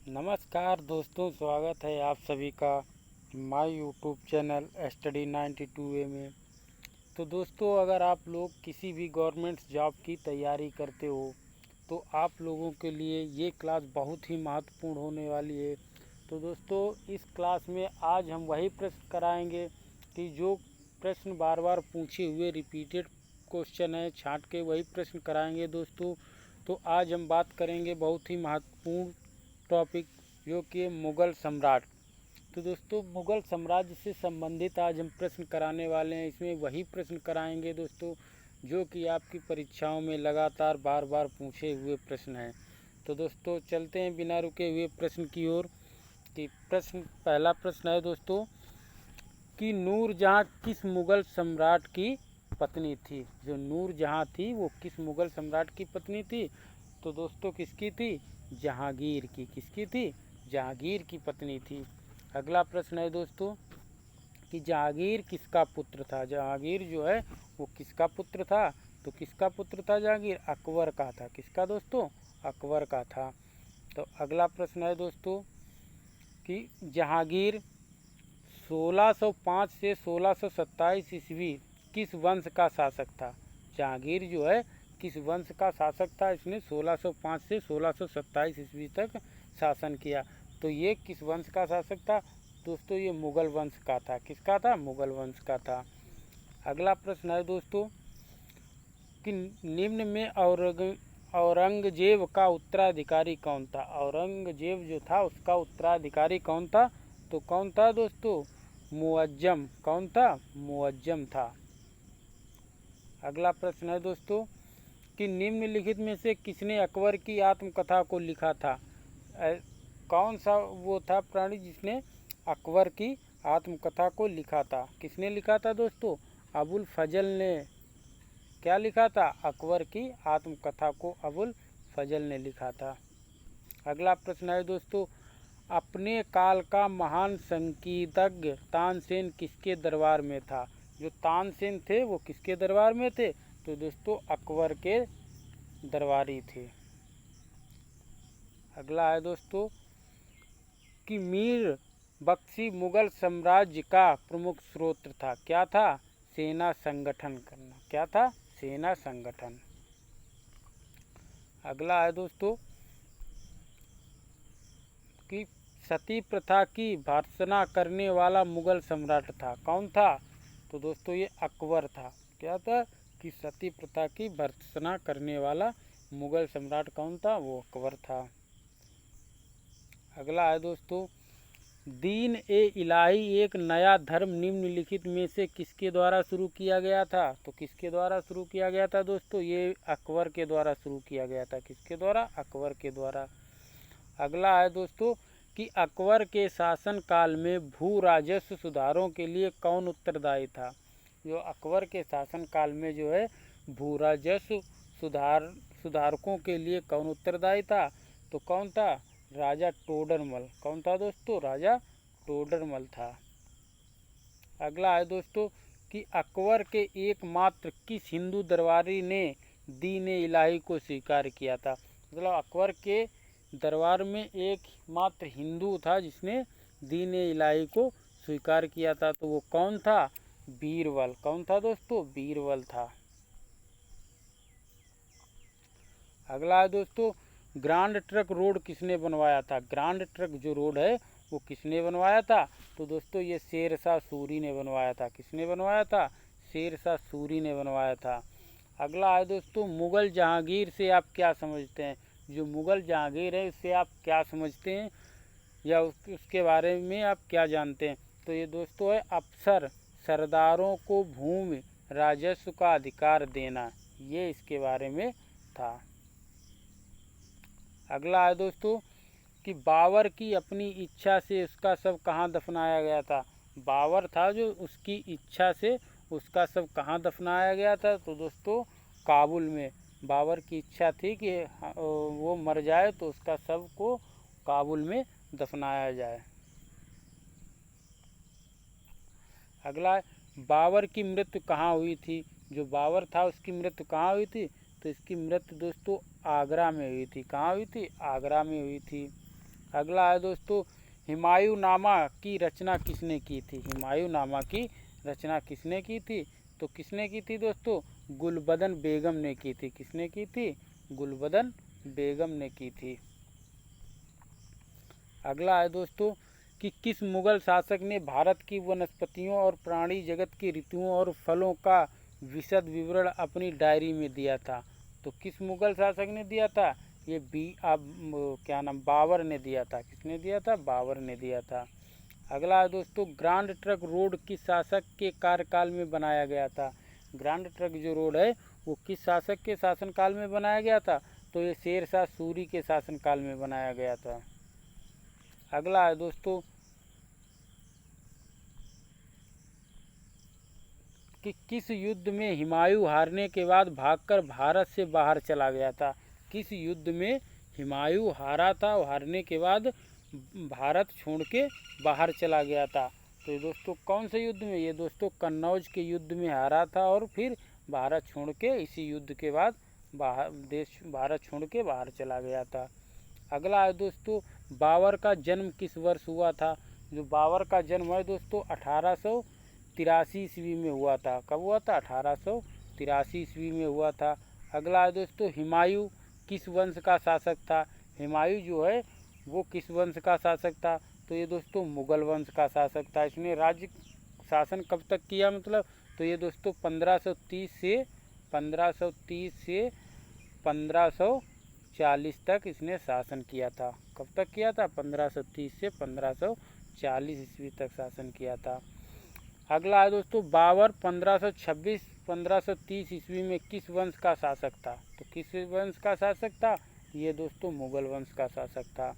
नमस्कार दोस्तों, स्वागत है आप सभी का my YouTube channel study 92A में। तो दोस्तों, अगर आप लोग किसी भी गवर्नमेंट जॉब की तैयारी करते हो तो आप लोगों के लिए ये क्लास बहुत ही महत्वपूर्ण होने वाली है। तो दोस्तों, इस क्लास में आज हम वही प्रश्न कराएंगे कि जो प्रश्न बार बार पूछे हुए रिपीटेड क्वेश्चन है, छांट के वही प्रश्न कराएंगे दोस्तों। तो आज हम बात करेंगे बहुत ही महत्वपूर्ण टॉपिक, जो कि मुग़ल सम्राट। तो दोस्तों, मुग़ल साम्राज्य से संबंधित आज हम प्रश्न कराने वाले हैं। इसमें वही प्रश्न कराएंगे दोस्तों जो कि आपकी परीक्षाओं में लगातार बार बार पूछे हुए प्रश्न हैं। तो दोस्तों, चलते हैं बिना रुके हुए प्रश्न की ओर। कि पहला प्रश्न है दोस्तों कि नूरजहाँ किस मुग़ल सम्राट की पत्नी थी। जो नूरजहाँ थी वो किस मुग़ल सम्राट की पत्नी थी? तो दोस्तों, किसकी थी? जहांगीर की। किसकी थी? जहांगीर की पत्नी थी। अगला प्रश्न है दोस्तों कि जहांगीर किसका पुत्र था। जहांगीर जो है वो किसका पुत्र था? तो किसका पुत्र था जहांगीर? अकबर का था। किसका दोस्तों? अकबर का था। तो अगला प्रश्न है दोस्तों कि जहांगीर 1605 से 1627 ईस्वी किस वंश का शासक था। जहांगीर जो है किस वंश का शासक था? इसने 1605 से 1627 ईस्वी तक शासन किया। तो ये किस वंश का शासक था दोस्तों? ये मुग़ल वंश का था। किसका था? मुग़ल वंश का था। अगला प्रश्न है दोस्तों कि निम्न में औरंगजेब का उत्तराधिकारी कौन था। औरंगजेब जो था उसका उत्तराधिकारी कौन था? तो कौन था दोस्तों? मुअज्जम। कौन था? मुअज्जम था। अगला प्रश्न है दोस्तों कि निम्नलिखित में से किसने अकबर की आत्मकथा को लिखा था। कौन सा वो था प्राणी जिसने अकबर की आत्मकथा को लिखा था? किसने लिखा था दोस्तों? अबुल फजल ने। क्या लिखा था? अकबर की आत्मकथा को अबुल फजल ने लिखा था। अगला प्रश्न है दोस्तों अपने काल का महान संगीतज्ञ तानसेन किसके दरबार में था। जो तानसेन थे वो किसके दरबार में थे? तो दोस्तों अकबर के दरबारी थे। अगला है दोस्तों कि मीर बख्शी मुगल साम्राज्य का प्रमुख स्रोत था। क्या था? सेना संगठन करना। क्या था? सेना संगठन। अगला है दोस्तों कि सती प्रथा की भर्त्सना करने वाला मुगल सम्राट था। कौन था? तो दोस्तों ये अकबर था। क्या था? कि सती प्रथा की भर्त्सना करने वाला मुगल सम्राट कौन था? वो अकबर था। अगला है दोस्तों दीन ए इलाही एक नया धर्म निम्नलिखित में से किसके द्वारा शुरू किया गया था। तो किसके द्वारा शुरू किया गया था दोस्तों? ये अकबर के द्वारा शुरू किया गया था। किसके द्वारा? अकबर के द्वारा। अगला है दोस्तों कि अकबर के शासन काल में भू राजस्व सुधारों के लिए कौन उत्तरदायी था। जो अकबर के शासन काल में जो है भू राजस्व सुधारकों के लिए कौन उत्तरदायी था? तो कौन था? राजा टोडरमल। कौन था दोस्तों? राजा टोडरमल था। अगला है दोस्तों कि अकबर के एकमात्र किस हिंदू दरबारी ने दीन इलाही को स्वीकार किया था। मतलब अकबर के दरबार में एक मात्र हिंदू था जिसने दीन इलाही को स्वीकार किया था। तो वो कौन था? बीरबल। कौन था दोस्तों? बीरबल था। अगला है दोस्तों ग्रांड ट्रक रोड किसने बनवाया था। ग्रांड ट्रक जो रोड है वो किसने बनवाया था? तो दोस्तों ये शेरशाह सूरी ने बनवाया था। किसने बनवाया था? शेरशाह सूरी ने बनवाया था। अगला है दोस्तों मुग़ल जहांगीर से आप क्या समझते हैं। जो मुग़ल जहांगीर है उससे आप क्या समझते हैं या उसके बारे में आप क्या जानते हैं? तो ये दोस्तों है अफसर सरदारों को भूमि राजस्व का अधिकार देना। ये इसके बारे में था। अगला है दोस्तों कि बाबर की अपनी इच्छा से उसका शव कहाँ दफनाया गया था। बाबर था जो उसकी इच्छा से उसका शव कहाँ दफनाया गया था? तो दोस्तों काबुल में। बाबर की इच्छा थी कि वो मर जाए तो उसका शव को काबुल में दफनाया जाए। अगला बाबर की मृत्यु कहाँ हुई थी। जो बाबर था उसकी मृत्यु कहाँ हुई थी? तो इसकी मृत्यु दोस्तों आगरा में हुई थी। कहाँ हुई थी? आगरा में हुई थी। अगला है दोस्तों, हुमायूंनामा की रचना किसने की थी? हुमायूंनामा की रचना किसने की थी? तो किसने की थी दोस्तों? गुलबदन बेगम ने की थी। किसने की थी? गुलबदन बेगम ने की थी। अगला है दोस्तों कि किस मुगल शासक ने भारत की वनस्पतियों और प्राणी जगत की ऋतुओं और फलों का विशद विवरण अपनी डायरी में दिया था? तो किस मुगल शासक ने दिया था? ये क्या नाम, बाबर ने दिया था। किसने दिया था? बाबर ने दिया था। अगला है दोस्तों, ग्रांड ट्रंक रोड किस शासक के कार्यकाल में बनाया गया था? ग्रांड ट्रंक जो रोड है वो किस शासक के शासनकाल में बनाया गया था? तो ये शेरशाह सूरी के शासनकाल में बनाया गया था। अगला है दोस्तों कि किस युद्ध में हुमायूं हारने के बाद भागकर भारत से बाहर चला गया था? किस युद्ध में हुमायूं हारा था और हारने के बाद भारत छोड़ के बाहर चला गया था? तो ये दोस्तों कौन से युद्ध में? ये दोस्तों कन्नौज के युद्ध में हारा था और फिर भारत छोड़ के इसी युद्ध के बाद भारत छोड़ के बाहर चला गया था। अगला है दोस्तों, बाबर का जन्म किस वर्ष हुआ था? जो बाबर का जन्म है दोस्तों 1883 ईस्वी में हुआ था। कब हुआ था? 1883 ईस्वी में हुआ था। अगला है दोस्तों, हुमायूं किस वंश का शासक था? हुमायूं जो है वो किस वंश का शासक था? तो ये दोस्तों मुगल वंश का शासक था। इसने राज्य शासन कब तक किया मतलब? तो ये दोस्तों 1530 से 1540 तक इसने शासन किया था। कब तक किया था? 1530 से 1540 ईस्वी तक शासन किया था। अगला है दोस्तों, बाबर 1526-1530 ईस्वी में किस वंश का शासक था? तो किस वंश का शासक था? ये दोस्तों मुगल वंश का शासक था।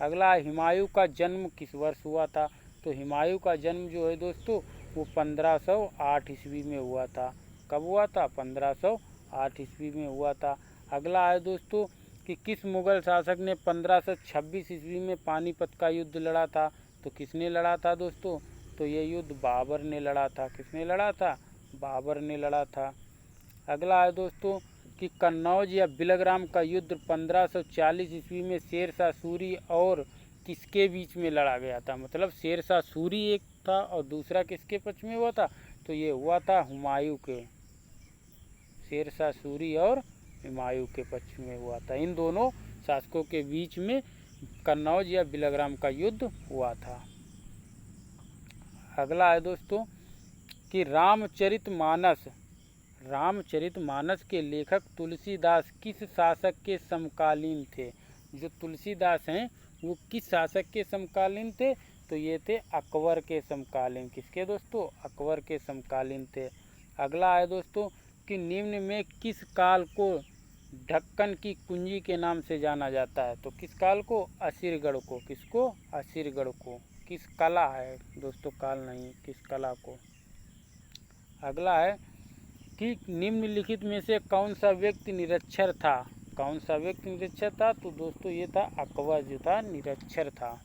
अगला है, हुमायूं का जन्म किस वर्ष हुआ था? तो हुमायूं का जन्म जो है दोस्तों वो 1508 ईस्वी में हुआ था। कब हुआ था? 1508 ईस्वी में हुआ था। अगला है दोस्तों कि किस मुगल शासक ने 1526 ईस्वी में पानीपत का युद्ध लड़ा था? तो किसने लड़ा था दोस्तों? तो ये युद्ध बाबर ने लड़ा था। किसने लड़ा था? बाबर ने लड़ा था। अगला है दोस्तों कि कन्नौज या बिलग्राम का युद्ध 1540 ईस्वी में शेरशाह सूरी और किसके बीच में लड़ा गया था? मतलब शेरशाह सूरी एक था और दूसरा किसके पक्ष में हुआ था? तो ये हुआ था हुमायूं के, शेरशाह सूरी और हुमायूं के पक्ष में हुआ था। इन दोनों शासकों के बीच में कन्नौज या बिलग्राम का युद्ध हुआ था। अगला है दोस्तों कि रामचरितमानस के लेखक तुलसीदास किस शासक के समकालीन थे? जो तुलसीदास हैं वो किस शासक के समकालीन थे? तो ये थे अकबर के समकालीन। किसके दोस्तों? अकबर के समकालीन थे। अगला है दोस्तों कि निम्न में किस काल को ढक्कन की कुंजी के नाम से जाना जाता है? तो किस काल को? असीरगढ़ को। किसको? असीरगढ़ को। किस कला है दोस्तों, काल नहीं, किस कला को। अगला है कि निम्नलिखित में से कौन सा व्यक्ति निरक्षर था? कौन सा व्यक्ति निरक्षर था? तो दोस्तों ये था अकबर जो था निरक्षर था।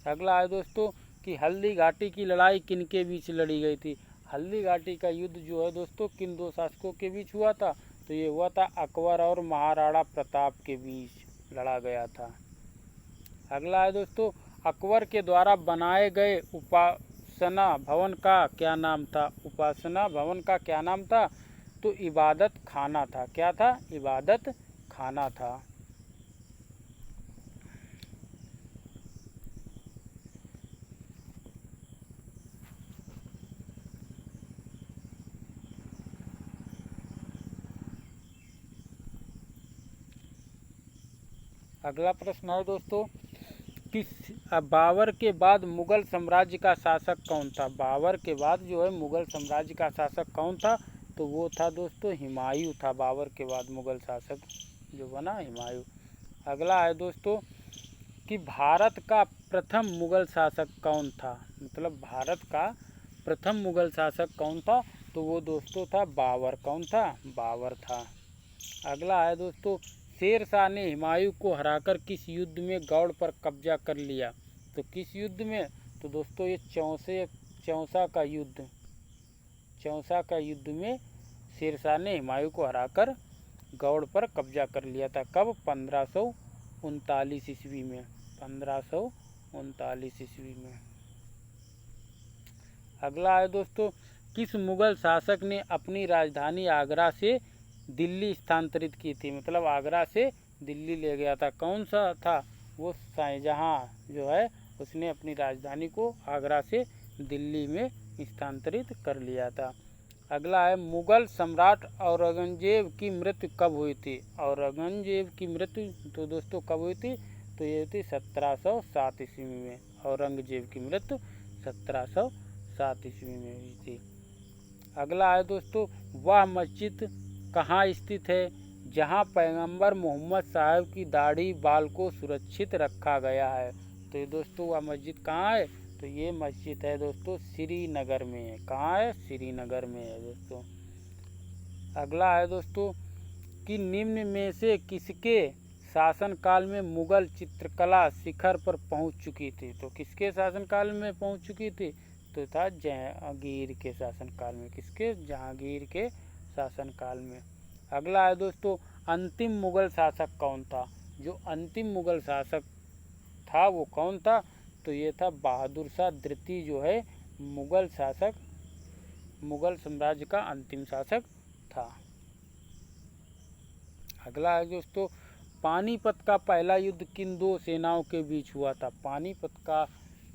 अगला है दोस्तों कि हल्दी घाटी की लड़ाई किनके बीच लड़ी गई थी? हल्दी घाटी का युद्ध जो है दोस्तों किन दो शासकों के बीच हुआ था? तो ये हुआ था अकबर और महाराणा प्रताप के बीच लड़ा गया था। अगला है दोस्तों, अकबर के द्वारा बनाए गए उपासना भवन का क्या नाम था? उपासना भवन का क्या नाम था? तो इबादत खाना था। क्या था? इबादत खाना था। अगला प्रश्न है दोस्तों कि बाबर के बाद मुगल साम्राज्य का शासक कौन था? बाबर के बाद जो है मुगल साम्राज्य का शासक कौन था? तो वो था दोस्तों हुमायूं था। बाबर के बाद मुगल शासक जो बना हुमायूं। अगला है दोस्तों कि भारत का प्रथम मुगल शासक कौन था? मतलब भारत का प्रथम मुगल शासक कौन था? तो वो दोस्तों था बाबर। कौन था? बाबर था। अगला है दोस्तों, शेरशाह ने हुमायूं को हराकर किस युद्ध में गौड़ पर कब्जा कर लिया? तो किस युद्ध में? तो दोस्तों ये चौसा का युद्ध में शेरशाह ने हुमायूं को हराकर गौड़ पर कब्जा कर लिया था। कब? 1539 ईस्वी में, 1539 ईस्वी में। अगला है दोस्तों, किस मुगल शासक ने अपनी राजधानी आगरा से दिल्ली स्थानांतरित की थी? मतलब आगरा से दिल्ली ले गया था, कौन सा था वो? शाहजहाँ जो है उसने अपनी राजधानी को आगरा से दिल्ली में स्थानांतरित कर लिया था। अगला है, मुगल सम्राट औरंगजेब की मृत्यु कब हुई थी? औरंगजेब की मृत्यु तो दोस्तों कब हुई थी? तो ये हुई थी 1707 ईस्वी में। औरंगजेब की मृत्यु 1707 ईस्वी में हुई थी। अगला है दोस्तों, वह मस्जिद कहाँ स्थित है जहाँ पैगंबर मोहम्मद साहब की दाढ़ी बाल को सुरक्षित रखा गया है? तो ये दोस्तों वह मस्जिद कहाँ है? तो ये मस्जिद है दोस्तों श्रीनगर में है। कहाँ है? श्रीनगर में है दोस्तों। अगला है दोस्तों, कि निम्न में से किसके शासनकाल में मुगल चित्रकला शिखर पर पहुंच चुकी थी? तो किसके शासनकाल में पहुंच चुकी थी? तो था जहांगीर के शासनकाल में। किसके? जहांगीर के शासनकाल में। अगला है दोस्तों, अंतिम मुगल शासक कौन था? जो अंतिम मुगल शासक था वो कौन था? तो ये था बहादुर शाह द्वितीय जो है मुगल शासक, मुगल साम्राज्य का अंतिम शासक था। अगला है दोस्तों, पानीपत का पहला युद्ध किन दो सेनाओं के बीच हुआ था? पानीपत का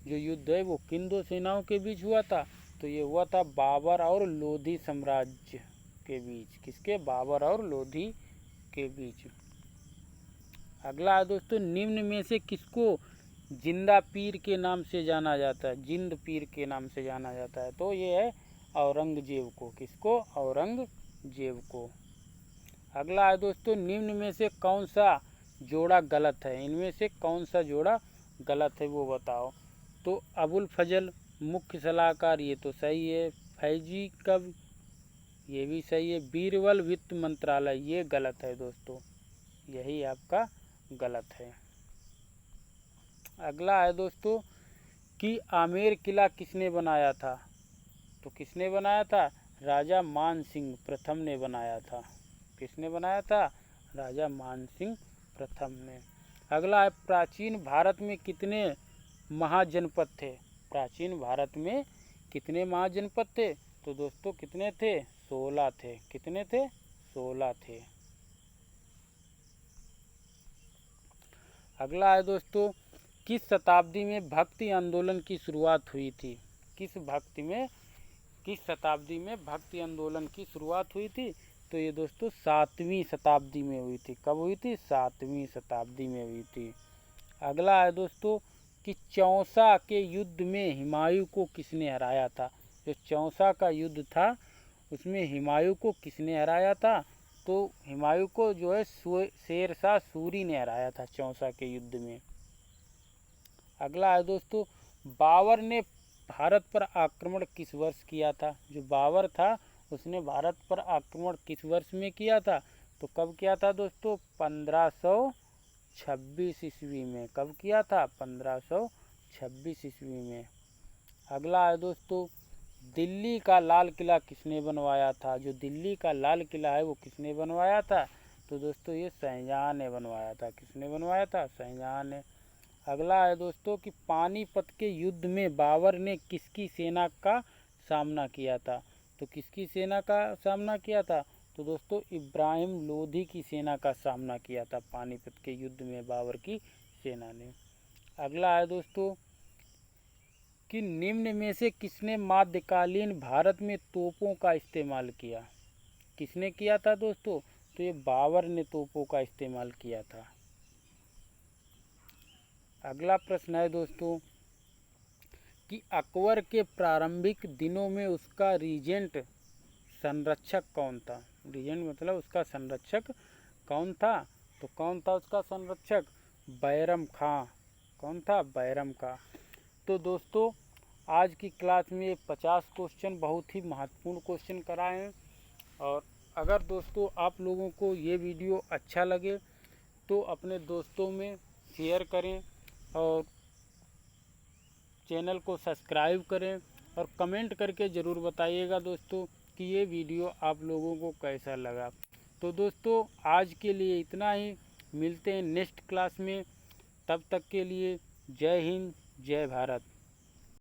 जो युद्ध है वो किन दो सेनाओं के बीच हुआ था? तो ये हुआ था बाबर और लोधी साम्राज्य के बीच। किसके? बाबर और लोधी के बीच। अगला है दोस्तों, निम्न में से किसको जिंदा पीर के नाम से जाना जाता है? जिंद पीर के नाम से जाना जाता है। तो ये है औरंगजेब को। किसको? औरंगजेब को। अगला है दोस्तों, निम्न में से कौन सा जोड़ा गलत है? इनमें से कौन सा जोड़ा गलत है वो बताओ। तो अबुल फजल मुख्य सलाहकार, ये तो सही है। फैजी कब, ये भी सही है। बीरबल वित्त मंत्रालय, ये गलत है दोस्तों, यही आपका गलत है। अगला है दोस्तों, कि आमेर किला किसने बनाया था? तो किसने बनाया था? राजा मान सिंह प्रथम ने बनाया था। किसने बनाया था? राजा मान सिंह प्रथम ने। अगला है, प्राचीन भारत में कितने महाजनपद थे? प्राचीन भारत में कितने महाजनपद थे? तो दोस्तों कितने थे? 16 थे। कितने थे? 16 थे। अगला है दोस्तों, किस शताब्दी में भक्ति आंदोलन की शुरुआत हुई थी? किस शताब्दी में भक्ति आंदोलन की शुरुआत हुई थी? तो ये दोस्तों 7वीं शताब्दी में हुई थी। कब हुई थी? 7वीं शताब्दी में हुई थी। अगला है दोस्तों, कि चौसा के युद्ध में हुमायूं को किसने हराया था? जो चौसा का युद्ध था उसमें हुमायूं को किसने हराया था? तो हुमायूं को जो है शेरशाह सूरी ने हराया था चौसा के युद्ध में। अगला है दोस्तों, बाबर ने भारत पर आक्रमण किस वर्ष किया था? जो बाबर था उसने भारत पर आक्रमण किस वर्ष में किया था? तो कब किया था दोस्तों? 1526 ईस्वी में। कब किया था? 1526 ईस्वी में। अगला है दोस्तों, दिल्ली का लाल किला किसने बनवाया था? जो दिल्ली का लाल किला है वो किसने बनवाया था? तो दोस्तों ये शाहजहाँ ने बनवाया था। किसने बनवाया था? शाहजहाँ ने। अगला है दोस्तों, कि पानीपत के युद्ध में बाबर ने किसकी सेना का सामना किया था? तो किसकी सेना का सामना किया था? तो दोस्तों इब्राहिम लोधी की सेना का सामना किया था पानीपत के युद्ध में बाबर की सेना ने। अगला है दोस्तों, कि निम्न में से किसने मध्यकालीन भारत में तोपों का इस्तेमाल किया? किसने किया था दोस्तों? तो ये बाबर ने तोपों का इस्तेमाल किया था। अगला प्रश्न है दोस्तों, कि अकबर के प्रारंभिक दिनों में उसका रीजेंट संरक्षक कौन था? रीजेंट मतलब उसका संरक्षक कौन था? तो कौन था उसका संरक्षक? बैरम खां। कौन था? बैरम खां। तो दोस्तों आज की क्लास में 50 क्वेश्चन बहुत ही महत्वपूर्ण क्वेश्चन कराए हैं। और अगर दोस्तों आप लोगों को ये वीडियो अच्छा लगे तो अपने दोस्तों में शेयर करें और चैनल को सब्सक्राइब करें और कमेंट करके ज़रूर बताइएगा दोस्तों कि ये वीडियो आप लोगों को कैसा लगा। तो दोस्तों आज के लिए इतना ही। मिलते हैं नेक्स्ट क्लास में। तब तक के लिए जय हिंद, जय भारत।